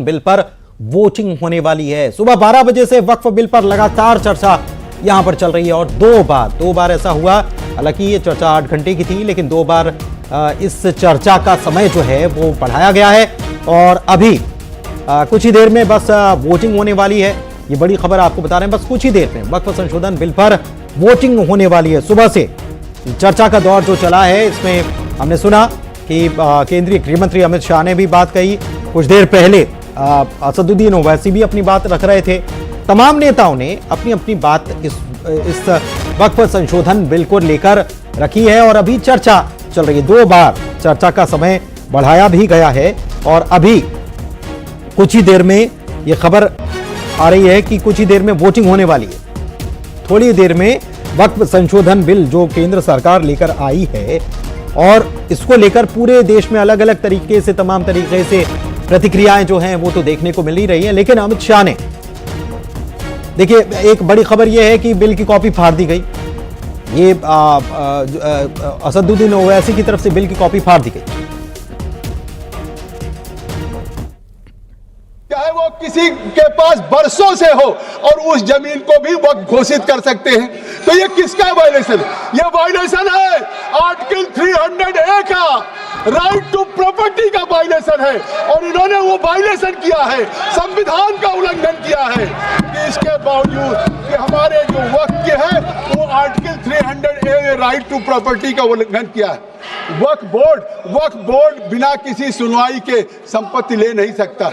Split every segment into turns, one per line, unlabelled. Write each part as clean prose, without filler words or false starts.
Bill पर voting होने वाली है। सुबह 12 बजे से वक्फ बिल पर लगातार चर्चा यहां पर चल रही है और दो बार ऐसा हुआ, हालांकि ये चर्चा 8 घंटे की थी, लेकिन 2 बार इस चर्चा का समय जो है वो बढ़ाया गया है और अभी कुछ ही देर में बस वोटिंग होने वाली है। ये बड़ी खबर आपको बता रहे हैं, बस कुछ ही देर में वक्फ संशोधन बिल पर वोटिंग होने वाली है। सुबह से चर्चा का दौर जो चला है, इसमें हमने सुना कि केंद्रीय गृह मंत्री अमित शाह ने भी बात कही, कुछ देर पहले असदुद्दीन ओवैसी भी अपनी बात रख रहे थे। तमाम नेताओं ने अपनी अपनी बात इस वक्फ संशोधन बिल को लेकर रखी है और अभी चर्चा चल रही है। 2 बार चर्चा का समय बढ़ाया भी गया है और अभी कुछ ही देर में यह खबर आ रही है कि कुछ ही देर में वोटिंग होने वाली है। थोड़ी देर में वक्फ संशोधन बिल जो केंद्र सरकार लेकर आई है और इसको लेकर पूरे देश में अलग अलग तरीके से, तमाम तरीके से प्रतिक्रियाएं जो हैं वो तो देखने को मिल ही रही हैं। लेकिन अमित शाह ने, देखिए, एक बड़ी खबर यह है कि बिल की कॉपी फाड़ दी गई। ये असदुद्दीन ओवैसी की तरफ से बिल की कॉपी फाड़ दी गई।
चाहे वो किसी के पास बरसों से हो और उस जमीन को भी वक्फ घोषित कर सकते हैं, तो ये किसका वायलेशन? ये वायलेशन है आर्टिकल 300A का, राइट टू प्रॉपर्टी का वायलेशन है और इन्होंने वो वायलेशन किया है, संविधान का उल्लंघन किया है कि इसके बावजूद कि हमारे जो वक्फ के है वो article 300A right to property का उल्लंघन किया है। वक्फ बोर्ड बिना किसी सुनवाई के संपत्ति ले नहीं सकता।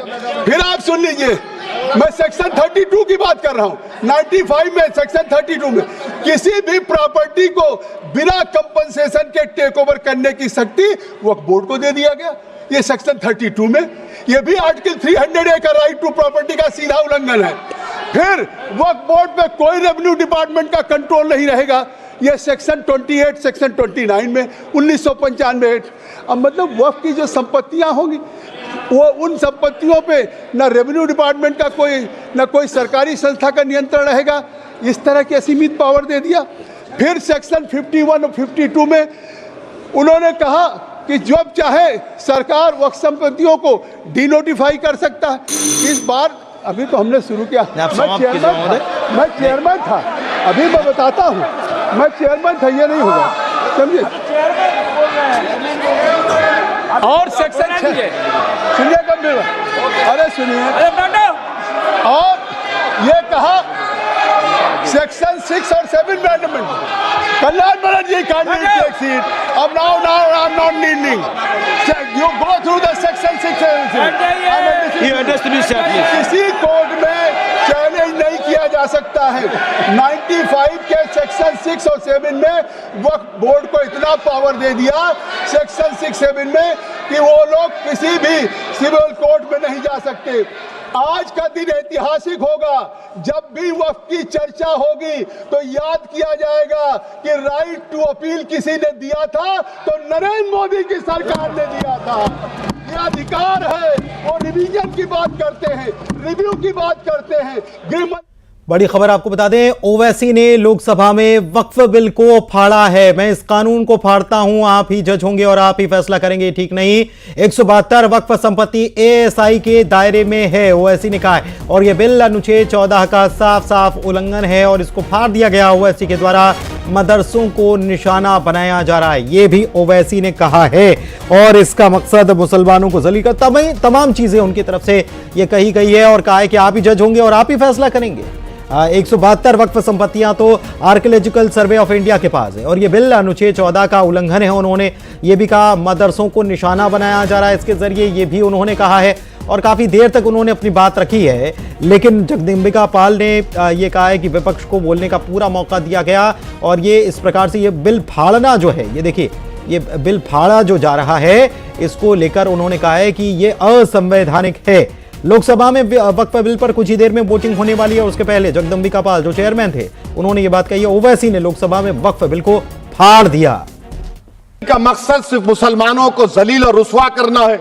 फिर आप सुन लीजिए, मैं सेक्शन 32 की बात कर रहा हूं। 95 में सेक्शन 32 में किसी भी प्रॉपर्टी को बिना कंपनसेशन के टेक ओवर करने की शक्ति वक्फ बोर्ड को दे दिया गया। ये सेक्शन 32 में, ये भी आर्टिकल 300A का राइट टू प्रॉपर्टी का सीधा उल्लंघन है। फिर वक्फ बोर्ड पे कोई रेवेन्यू डिपार्टमेंट का कंट्रोल नहीं रहेगा, ये सेक्शन 28, सेक्शन 29 में 1995। अब मतलब वक्फ की जो संपत्तियां होंगी वो उन संपत्तियों पे ना रेवेन्यू डिपार्टमेंट का कोई सरकारी संस्था का नियंत्रण रहेगा। इस तरह की असीमित पावर दे दिया। फिर सेक्शन 51 और 52 में उन्होंने कहा कि जब चाहे सरकार वक्फ संपत्तियों को डिनोटिफाई कर सकता है। इस बार अभी तो हमने शुरू किया, मैं चेयरमैन था, अभी मैं बताता हूँ, मैं चेयरमैन था, ये नहीं होगा, समझिए। और सेक्शन 6 सुनिए, गंभीर, अरे सुनिए, और ये कहा सेक्शन 6 और 7 में amendment, Kalyan Banerjee can't take seat. अब now I'm not kneeling. You go through the section 6 and 7. किसी कोर्ट में चैलेंज नहीं किया जा सकता है। 95 के सेक्शन 6 और 7 में वक्फ बोर्ड को इतना पावर दे दिया सेक्शन 6-7 में कि वो लोग किसी भी सिविल कोर्ट में नहीं जा सकते। आज का दिन ऐतिहासिक होगा, जब भी वक्फ की चर्चा होगी तो याद किया जाएगा कि राइट टू अपील किसी ने दिया था, तो नरेंद्र मोदी की सरकार ने दिया था। ये अधिकार है, वो रिवीजन की बात करते हैं, रिव्यू की बात करते हैं।
बड़ी खबर आपको बता दें, ओवैसी ने लोकसभा में वक्फ बिल को फाड़ा है। मैं इस कानून को फाड़ता हूं, आप ही जज होंगे और आप ही फैसला करेंगे, ठीक नहीं। 172 वक्फ संपत्ति एएसआई के दायरे में है, ओवैसी ने कहा है, और यह बिल अनुच्छेद 14 का साफ साफ उल्लंघन है और इसको फाड़ दिया गया। ओवैसी के द्वारा मदरसों को निशाना बनाया जा रहा है, यह भी ओवैसी ने कहा है, और इसका मकसद मुसलमानों को जलील कर, तमाम चीजें उनकी तरफ से यह कही गई है और कहा है कि आप ही जज होंगे और आप ही फैसला करेंगे। 172 वक्फ संपत्तियां तो आर्कियोलॉजिकल सर्वे ऑफ इंडिया के पास है और यह बिल अनुच्छेद 14 का उल्लंघन है। उन्होंने ये भी कहा मदरसों को निशाना बनाया जा रहा है इसके जरिए, ये भी उन्होंने कहा है और काफी देर तक उन्होंने अपनी बात रखी है। लेकिन जगदम्बिका पाल ने ये कहा है कि विपक्ष को बोलने का पूरा मौका दिया गया और ये इस प्रकार से ये बिल फाड़ना जो है, ये देखिए, ये बिल फाड़ा जो जा रहा है, इसको लेकर उन्होंने कहा है कि ये असंवैधानिक है। लोकसभा में वक्फ बिल पर कुछ ही देर में वोटिंग होने वाली है। उसके पहले जगदम्बिका पाल जो चेयरमैन थे, उन्होंने ये बात कही है। ओवैसी ने लोकसभा में वक्फ बिल को फाड़ दिया।
का मकसद सिर्फ मुसलमानों को जलील और रुस्वा करना है,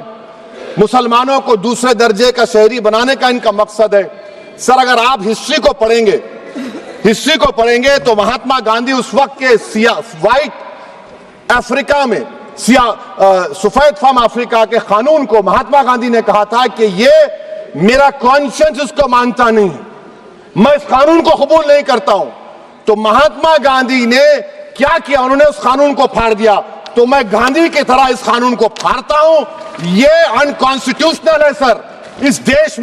मुसलमानों को दूसरे दर्जे का शहरी बनाने का इनका मकसद है। सर, अगर आप हिस्ट्री को पढ़ेंगे तो महात्मा गांधी उस वक्त के व्हाइट अफ्रीका में सफेद फम अफ्रीका के कानून को महात्मा गांधी ने कहा था कि ये मेरा कॉन्शियंस इसको मानता नहीं, मैं इस कानून को कबूल नहीं करता हूं। तो महात्मा गांधी ने क्या किया, उन्होंने उस कानून को फाड़ दिया, तो मैं गांधी की तरह इस कानून को फाड़ता हूं। ये अनकॉन्स्टिट्यूशनल है सर। इस देश में